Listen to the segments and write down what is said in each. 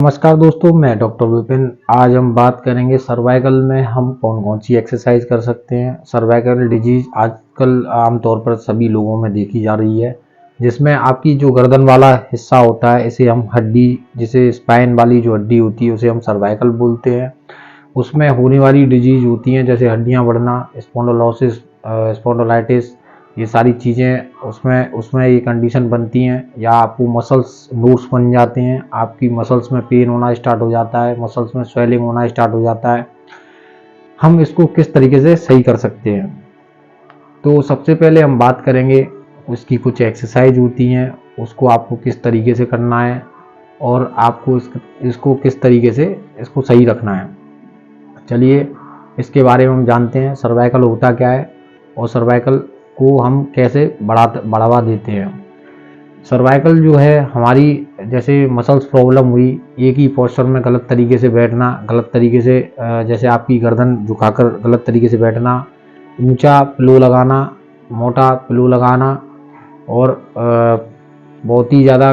नमस्कार दोस्तों, मैं डॉक्टर विपिन। आज हम बात करेंगे सर्वाइकल में हम कौन कौन सी एक्सरसाइज कर सकते हैं। सर्वाइकल डिजीज आजकल आमतौर पर सभी लोगों में देखी जा रही है, जिसमें आपकी जो गर्दन वाला हिस्सा होता है, इसे हम हड्डी, जिसे स्पाइन वाली जो हड्डी होती है उसे हम सर्वाइकल बोलते हैं। उसमें होने वाली डिजीज होती हैं जैसे हड्डियां बढ़ना, स्पॉन्डिलोसिस, स्पॉन्डिलाइटिस, ये सारी चीज़ें उसमें उसमें ये कंडीशन बनती हैं। या आपको मसल्स नोट्स बन जाते हैं, आपकी मसल्स में पेन होना स्टार्ट हो जाता है, मसल्स में स्वेलिंग होना स्टार्ट हो जाता है। हम इसको किस तरीके से सही कर सकते हैं, तो सबसे पहले हम बात करेंगे उसकी कुछ एक्सरसाइज होती हैं, उसको आपको किस तरीके से करना है और आपको इसको किस तरीके से इसको सही रखना है। चलिए इसके बारे में हम जानते हैं, सर्वाइकल होता क्या है और सर्वाइकल को हम कैसे बढ़ावा देते हैं। सर्वाइकल जो है हमारी, जैसे मसल्स प्रॉब्लम हुई, एक ही पोस्चर में गलत तरीके से बैठना, गलत तरीके से जैसे आपकी गर्दन झुकाकर गलत तरीके से बैठना, ऊंचा पिलो लगाना, मोटा पिलो लगाना, और बहुत ही ज़्यादा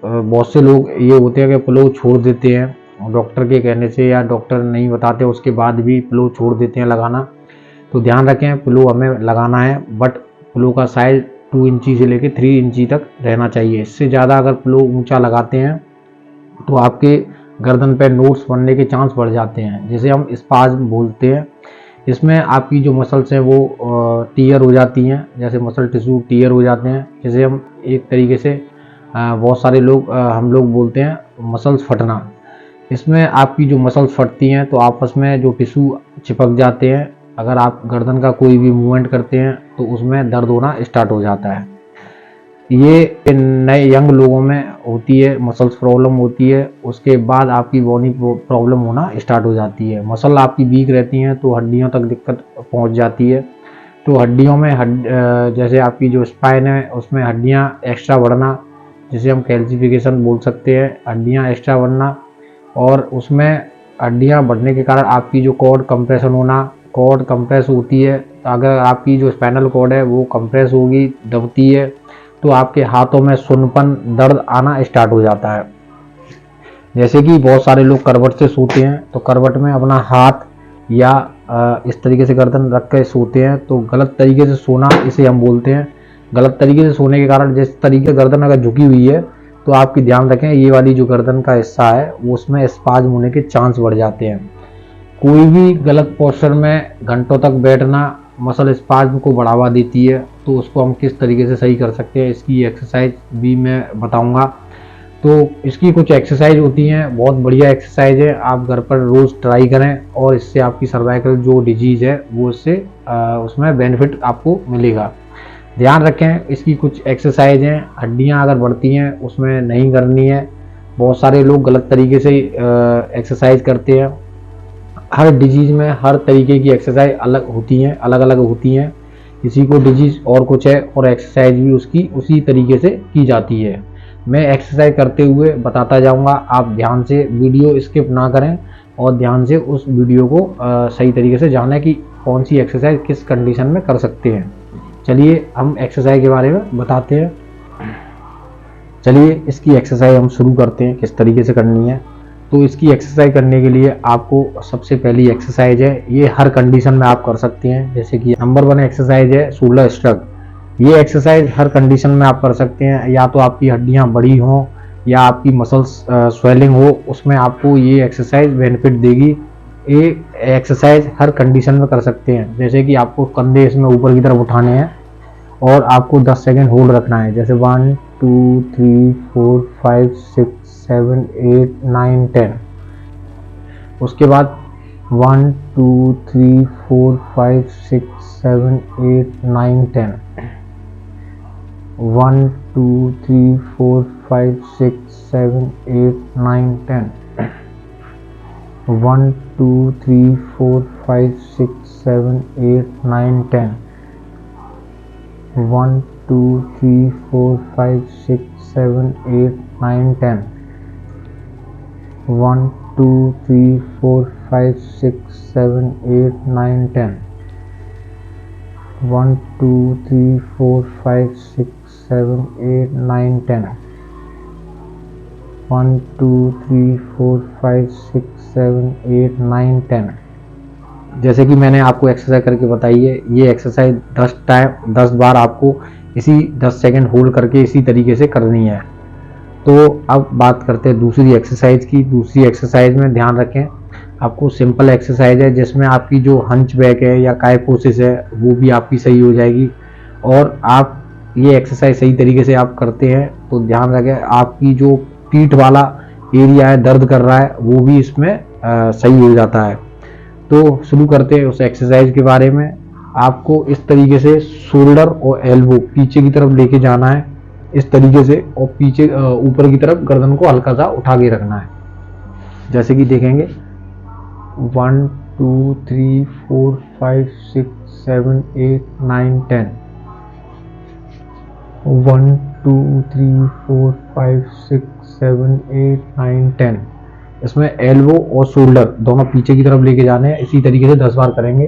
बहुत से लोग ये होते हैं कि पिलो छोड़ देते हैं डॉक्टर के कहने से, या डॉक्टर नहीं बताते उसके बाद भी पिलो छोड़ देते हैं लगाना। तो ध्यान रखें, पिलो हमें लगाना है, बट पिलो का साइज़ 2 इंची से लेकर 3 इंची तक रहना चाहिए। इससे ज़्यादा अगर पिलो ऊंचा लगाते हैं तो आपके गर्दन पे नोट्स बनने के चांस बढ़ जाते हैं, जिसे हम स्पाज्म बोलते हैं। इसमें आपकी जो मसल्स हैं वो टीयर हो जाती हैं, जैसे मसल टिश्यू टीयर हो जाते हैं, जिसे हम एक तरीके से बहुत सारे लोग हम लोग बोलते हैं मसल्स फटना। इसमें आपकी जो मसल्स फटती हैं तो आपस में जो टिश्यू चिपक जाते हैं। अगर आप गर्दन का कोई भी मूवमेंट करते हैं तो उसमें दर्द होना स्टार्ट हो जाता है। ये नए यंग लोगों में होती है, मसल्स प्रॉब्लम होती है, उसके बाद आपकी बोनी प्रॉब्लम होना स्टार्ट हो जाती है। मसल आपकी वीक रहती हैं तो हड्डियों तक दिक्कत पहुंच जाती है। तो हड्डियों में जैसे आपकी जो स्पाइन है उसमें हड्डियां एक्स्ट्रा बढ़ना, जिसे हम कैल्सिफिकेशन बोल सकते हैं, हड्डियां एक्स्ट्रा बढ़ना, और उसमें हड्डियां बढ़ने के कारण आपकी जो कॉर्ड कंप्रेशन होना, कॉर्ड कंप्रेस होती है। तो अगर आपकी जो स्पाइनल कॉर्ड है वो कंप्रेस होगी, दबती है, तो आपके हाथों में सुन्नपन, दर्द आना स्टार्ट हो जाता है। जैसे कि बहुत सारे लोग करवट से सोते हैं तो करवट में अपना हाथ या इस तरीके से गर्दन रख कर सोते हैं, तो गलत तरीके से सोना इसे हम बोलते हैं। गलत तरीके से सोने के कारण जिस तरीके गर्दन अगर झुकी हुई है तो आपकी ध्यान रखें, ये वाली जो गर्दन का हिस्सा है वो उसमें स्पाज्म होने के चांस बढ़ जाते हैं। कोई भी गलत पोस्चर में घंटों तक बैठना मसल स्पाज्म को बढ़ावा देती है, तो उसको हम किस तरीके से सही कर सकते हैं इसकी एक्सरसाइज भी मैं बताऊंगा। तो इसकी कुछ एक्सरसाइज होती हैं, बहुत बढ़िया एक्सरसाइज है, आप घर पर रोज़ ट्राई करें और इससे आपकी सर्वाइकल जो डिजीज़ है वो इससे उसमें बेनिफिट आपको मिलेगा। ध्यान रखें, इसकी कुछ एक्सरसाइज हैं, हड्डियां अगर बढ़ती हैं उसमें नहीं करनी है। बहुत सारे लोग गलत तरीके से एक्सरसाइज करते हैं। हर डिजीज़ में हर तरीके की एक्सरसाइज अलग होती हैं, अलग अलग होती हैं। किसी को डिजीज़ और कुछ है और एक्सरसाइज भी उसकी उसी तरीके से की जाती है। मैं एक्सरसाइज करते हुए बताता जाऊंगा, आप ध्यान से वीडियो स्किप ना करें और ध्यान से उस वीडियो को सही तरीके से जानें कि कौन सी एक्सरसाइज किस कंडीशन में कर सकते हैं। चलिए हम एक्सरसाइज के बारे में बताते हैं। चलिए इसकी एक्सरसाइज हम शुरू करते हैं किस तरीके से करनी है। तो इसकी एक्सरसाइज करने के लिए आपको सबसे पहली एक्सरसाइज है, ये हर कंडीशन में आप कर सकते हैं। जैसे कि नंबर 1 एक्सरसाइज है शोल्डर श्रग। ये एक्सरसाइज हर कंडीशन में आप कर सकते हैं, या तो आपकी हड्डियां बड़ी हों या आपकी मसल्स स्वेलिंग हो, उसमें आपको ये एक्सरसाइज बेनिफिट देगी। ये एक्सरसाइज हर कंडीशन में कर सकते हैं। जैसे कि आपको कंधे इसमें ऊपर की तरफ उठाने हैं और आपको 10 सेकेंड होल्ड रखना है, जैसे 1 2 3 4 5 6 7 8 9 10। उसके बाद 1 2 3 4 5 6 7 8 9 10। 1 2 3 4 5 6 7 8 9 10। 1 2 3 4 5 6 7 8 9 10। 1 2 3 4 5 6 7 8 9 10। 1 2 3 4 5 6 7 8 9 10। 1 2 3 4 5 6 7 8 9 10। 1 2 3 4 5 6 7 8 9 10। जैसे कि मैंने आपको एक्सरसाइज करके बताई है, ये एक्सरसाइज 10 बार आपको इसी 10 सेकंड होल्ड करके इसी तरीके से करनी है। तो अब बात करते हैं दूसरी एक्सरसाइज की। दूसरी एक्सरसाइज में ध्यान रखें, आपको सिंपल एक्सरसाइज है जिसमें आपकी जो हंच बैक है या काइफोसिस है वो भी आपकी सही हो जाएगी। और आप ये एक्सरसाइज सही तरीके से आप करते हैं तो ध्यान रखें, आपकी जो पीठ वाला एरिया है दर्द कर रहा है वो भी इसमें सही हो जाता है। तो शुरू करते हैं उस एक्सरसाइज के बारे में। आपको इस तरीके से शोल्डर और एल्बो पीछे की तरफ लेके जाना है इस तरीके से, और पीछे ऊपर की तरफ गर्दन को हल्का सा उठा के रखना है। जैसे कि देखेंगे 1 2 3 4 5 6 7 8 9 10। 1 2 3 4 5 6 7 8 9 10। इसमें एल्बो और शोल्डर दोनों पीछे की तरफ लेके जाने हैं। इसी तरीके से 10 बार करेंगे।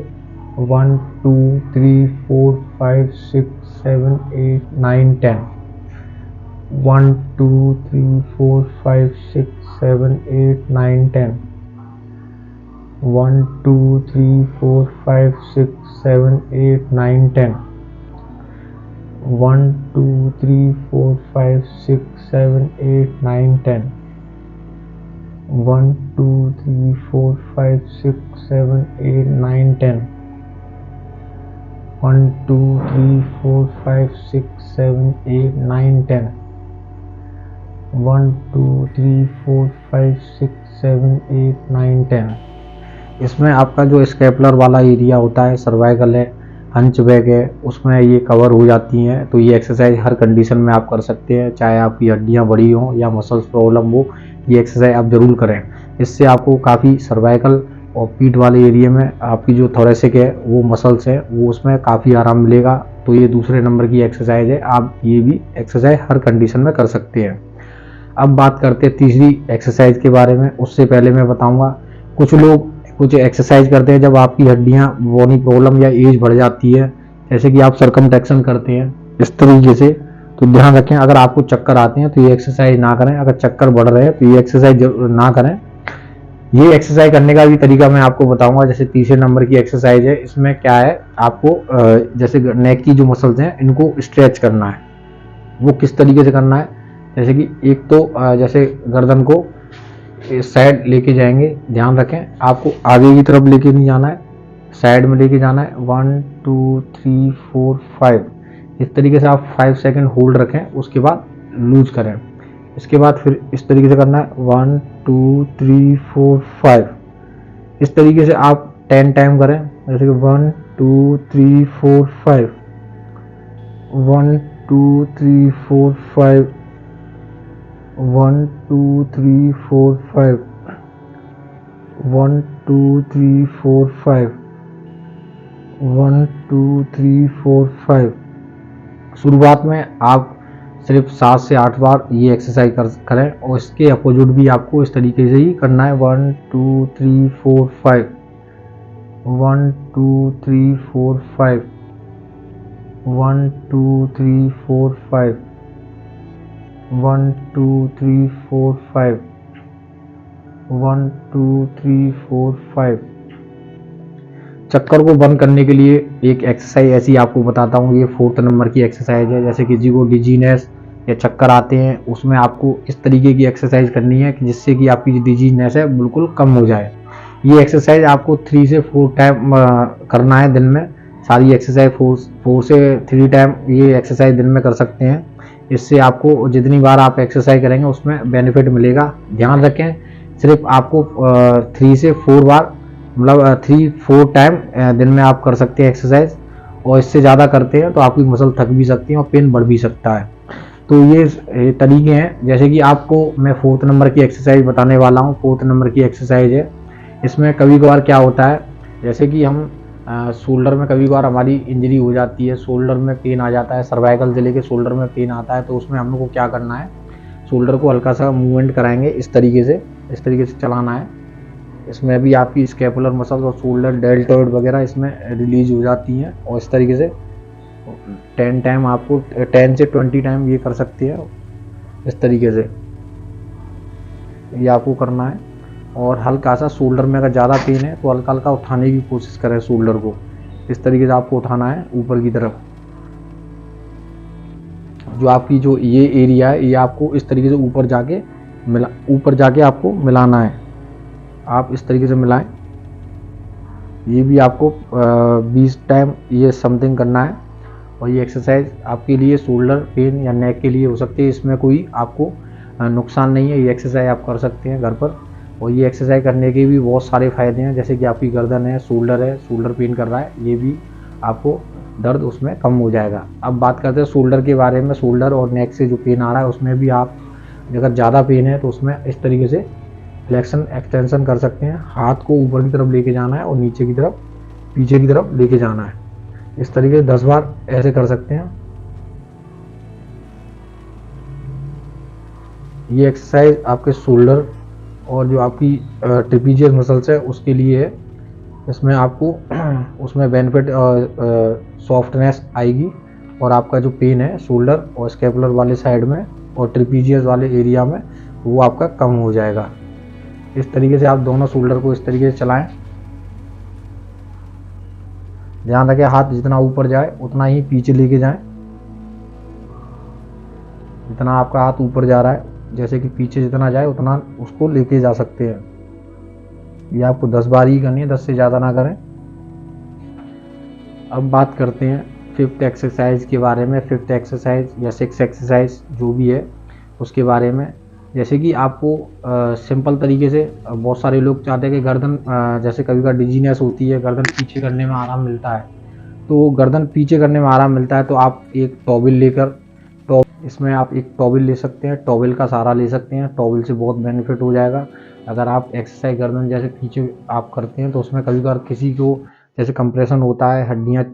1 2 3 4 5 6 7 8 9 10। 1 2 3 4 5 6 7 8 9 10। 1 2 3 4 5 6 7 8 9 10। 1 2 3 4 5 6 7 8 9 10। 1 2 3 4 5 6 7 8 9 10। 1 2 3 4 5 6 7 8 9 10। 1 2 3 4 5 6 7 8 9 10। इसमें आपका जो स्कैपुलर वाला एरिया होता है, सर्वाइकल है, हंच बैक है, उसमें ये कवर हो जाती हैं। तो ये एक्सरसाइज हर कंडीशन में आप कर सकते हैं, चाहे आपकी हड्डियां बड़ी हों या मसल्स प्रॉब्लम हो, ये एक्सरसाइज आप ज़रूर करें। इससे आपको काफ़ी सर्वाइकल और पीठ वाले एरिया में आपकी जो थोरेसिक है वो मसल्स है वो उसमें काफ़ी आराम मिलेगा। तो ये दूसरे नंबर की एक्सरसाइज है, आप ये भी एक्सरसाइज हर कंडीशन में कर सकते हैं। अब बात करते हैं तीसरी एक्सरसाइज के बारे में। उससे पहले मैं बताऊंगा, कुछ लोग कुछ एक्सरसाइज करते हैं जब आपकी हड्डियां बोनी प्रॉब्लम या एज बढ़ जाती है, जैसे कि आप सरकमटेक्शन करते हैं इस तरीके से। तो ध्यान रखें, अगर आपको चक्कर आते हैं तो ये एक्सरसाइज ना करें। अगर चक्कर बढ़ रहे हैं तो ये एक्सरसाइज ना करें। ये एक्सरसाइज करने का भी तरीका मैं आपको बताऊंगा। जैसे तीसरे नंबर की एक्सरसाइज है, इसमें क्या है, आपको जैसे नेक की जो मसल्स हैं इनको स्ट्रेच करना है। वो किस तरीके से करना है, जैसे कि एक तो जैसे गर्दन को इस साइड लेके जाएंगे, ध्यान रखें आपको आगे की तरफ लेके नहीं जाना है, साइड में लेके जाना है। 1 2 3 4 5 इस तरीके से आप 5 सेकंड होल्ड रखें, उसके बाद लूज करें। इसके बाद फिर इस तरीके से करना है 1 2 3 4 5। इस तरीके से आप 10 टाइम करें, जैसे कि 1 2 3 4 5, 1 2 3 4 5, 1 2 3 4 5, 1 2 3 4 5, 1 2 3 4 5। शुरुआत में आप सिर्फ 7 से 8 बार ये एक्सरसाइज करें, और इसके अपोजिट भी आपको इस तरीके से ही करना है। 1 2 3 4 5, 1 2 3 4 5, 1 2 3 4 5, 1 2 3 4 5, 1 2 3 4 5। चक्कर को बंद करने के लिए एक एक्सरसाइज ऐसी आपको बताता हूँ, ये 4th नंबर की एक्सरसाइज है। जैसे किसी को डिजीनेस या चक्कर आते हैं, उसमें आपको इस तरीके की एक्सरसाइज करनी है कि जिससे कि आपकी जो डिजीनेस है बिल्कुल कम हो जाए। ये एक्सरसाइज आपको 3 से 4 टाइम करना है दिन में। सारी एक्सरसाइज 4 से 3 टाइम ये एक्सरसाइज दिन में कर सकते हैं। इससे आपको जितनी बार आप एक्सरसाइज करेंगे उसमें बेनिफिट मिलेगा। ध्यान रखें, सिर्फ आपको 3 से 4 बार, मतलब 3-4 टाइम दिन में आप कर सकते हैं एक्सरसाइज, और इससे ज़्यादा करते हैं तो आपकी मसल थक भी सकती है और पेन बढ़ भी सकता है। तो ये तरीके हैं। जैसे कि आपको मैं 4th नंबर की एक्सरसाइज बताने वाला हूँ। 4th नंबर की एक्सरसाइज है, इसमें कभी कभार क्या होता है, जैसे कि हम शोल्डर में कभी कभार हमारी इंजरी हो जाती है, शोल्डर में पेन आ जाता है, सर्वाइकल से लेके शोल्डर में पेन आता है। तो उसमें हम लोग को क्या करना है, शोल्डर को हल्का सा मूवमेंट कराएंगे, इस तरीके से चलाना है। इसमें भी आपकी स्कैपुलर मसल्स और शोल्डर डेल्टॉइड वगैरह इसमें रिलीज हो जाती हैं। और इस तरीके से 10 टाइम, आपको 10 से 20 टाइम ये कर सकते हैं इस तरीके से। ये आपको करना है। और हल्का सा शोल्डर में अगर ज़्यादा पेन है तो हल्का हल्का उठाने की कोशिश करें शोल्डर को। इस तरीके से आपको उठाना है ऊपर की तरफ। जो आपकी जो ये एरिया है ये आपको इस तरीके से ऊपर जाके आपको मिलाना है। आप इस तरीके से मिलाएं। ये भी आपको 20 टाइम ये समथिंग करना है। और ये एक्सरसाइज आपके लिए शोल्डर पेन या नेक के लिए हो सकती है। इसमें कोई आपको नुकसान नहीं है। ये एक्सरसाइज आप कर सकते हैं घर पर। और ये एक्सरसाइज करने के भी बहुत सारे फ़ायदे हैं, जैसे कि आपकी गर्दन है, शोल्डर पेन कर रहा है, ये भी आपको दर्द उसमें कम हो जाएगा। अब बात करते हैं शोल्डर के बारे में। शोल्डर और नेक से जो पेन आ रहा है उसमें भी आप अगर ज़्यादा पेन है तो उसमें इस तरीके से फ्लेक्शन एक्सटेंशन कर सकते हैं। हाथ को ऊपर की तरफ लेके जाना है और नीचे की तरफ पीछे की तरफ लेके जाना है। इस तरीके से 10 बार ऐसे कर सकते हैं। ये एक्सरसाइज आपके शोल्डर और जो आपकी ट्रेपीजियस मसल्स है उसके लिए है। इसमें आपको उसमें बेनिफिट सॉफ्टनेस आएगी और आपका जो पेन है शोल्डर और स्कैपुलर वाले साइड में और ट्रेपीजियस वाले एरिया में वो आपका कम हो जाएगा। इस तरीके से आप दोनों शोल्डर को इस तरीके से चलाएं। ध्यान रखें हाथ जितना ऊपर जाए उतना ही पीछे लेके जाएं। जितना आपका हाथ ऊपर जा रहा है, जैसे कि पीछे जितना जाए उतना उसको लेके जा सकते हैं। ये आपको 10 बार ही करनी है, 10 से ज़्यादा ना करें। अब बात करते हैं 5th एक्सरसाइज के बारे में। 5th एक्सरसाइज या 6th एक्सरसाइज जो भी है उसके बारे में। जैसे कि आपको सिंपल तरीके से बहुत सारे लोग चाहते हैं कि गर्दन जैसे कभी कभी डिजीनेस होती है, गर्दन पीछे करने में आराम मिलता है। तो गर्दन पीछे करने में आराम मिलता है तो आप एक टॉवल लेकर इसमें आप एक टॉवल ले सकते हैं, टॉवल का सहारा ले सकते हैं। टॉवल से बहुत बेनिफिट हो जाएगा। अगर आप एक्सरसाइज गर्दन जैसे पीछे आप करते हैं तो उसमें कभी कभार किसी को जैसे कंप्रेशन होता है, हड्डियाँ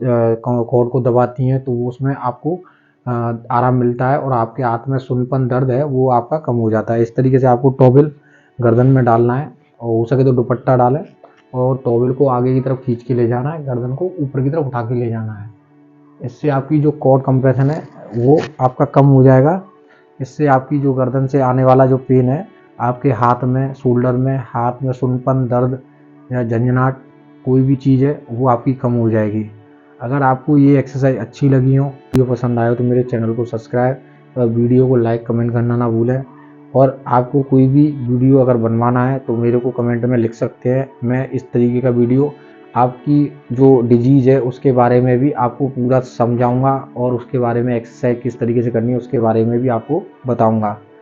कॉर्ड को दबाती हैं, तो वो उसमें आपको आराम मिलता है और आपके हाथ में सुन्नपन दर्द है वो आपका कम हो जाता है। इस तरीके से आपको टॉवल गर्दन में डालना है और हो सके तो दुपट्टा डालें और टॉवल को आगे की तरफ खींच के ले जाना है, गर्दन को ऊपर की तरफ उठा के ले जाना है। इससे आपकी जो कॉर्ड कंप्रेशन है वो आपका कम हो जाएगा। इससे आपकी जो गर्दन से आने वाला जो पेन है आपके हाथ में, शोल्डर में, हाथ में सुन्नपन दर्द या झंझनाहट कोई भी चीज़ है वो आपकी कम हो जाएगी। अगर आपको ये एक्सरसाइज अच्छी लगी हो, वीडियो पसंद आए हो तो मेरे चैनल को सब्सक्राइब और वीडियो को लाइक कमेंट करना ना भूलें। और आपको कोई भी वीडियो अगर बनवाना है तो मेरे को कमेंट में लिख सकते हैं। मैं इस तरीके का वीडियो आपकी जो डिजीज़ है उसके बारे में भी आपको पूरा समझाऊंगा और उसके बारे में एक्सरसाइज किस तरीके से करनी है उसके बारे में भी आपको बताऊंगा।